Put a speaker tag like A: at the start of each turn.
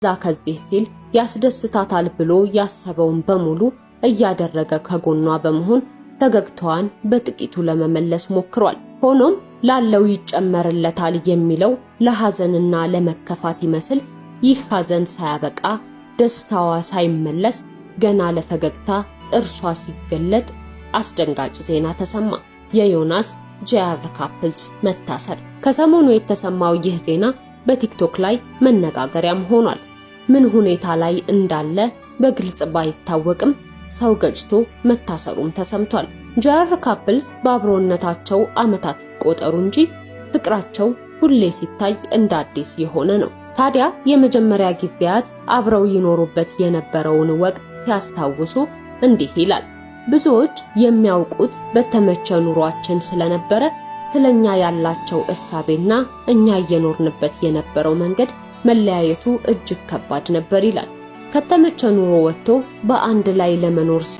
A: ከዚህ ሲል ያስደስታታል ብሎ ያሰበውን በሙሉ እያደረገ ከጎኗ በመሆን ፈገግታዋን በጥቂቱ ለመመለስ ሞክሯል። ሆኖም ላለው ይጨመርለታል የሚለው ለሐዘንና ለመከፋት ይመስል ይህ ሐዘን ሳያበቃ ደስታዋ ሳይመለስ ገና ለፈገግታ ጥርሷ ሲገለጥ አስደንጋጭ ዜና ተሰማ። የዮናስ ጄአር ካፕልስ መታሰር። ከሰሞኑ የተሰማው ይህ ዜና በቲክቶክ ላይ መነጋገሪያም ሆኗል። ምን ሁኔታ ላይ እንዳለ በግልጽ ባይታወቅም ሰው ገጭቶ መታሰሩም ተሰምቷል። ጄአር ካፕልስ በአብሮነታቸው ዓመታት ቆጠሩ እንጂ ፍቅራቸው ሁሌ ሲታይ እንደ አዲስ የሆነ ነው። ታዲያ የመጀመሪያ ጊዜያት አብረው ይኖሩበት የነበረውን ወቅት ሲያስታውሱ እንዲህ ይላል። ብዙዎች የሚያውቁት በተመቸ ኑሯችን ስለነበረ ስለኛ ያላቸው እሳቤና እኛ እየኖርንበት የነበረው መንገድ መለያየቱ እጅግ ከባድ ነበር ይላል። ከተመቸ ኑሮ ወጥቶ በአንድ ላይ ለመኖር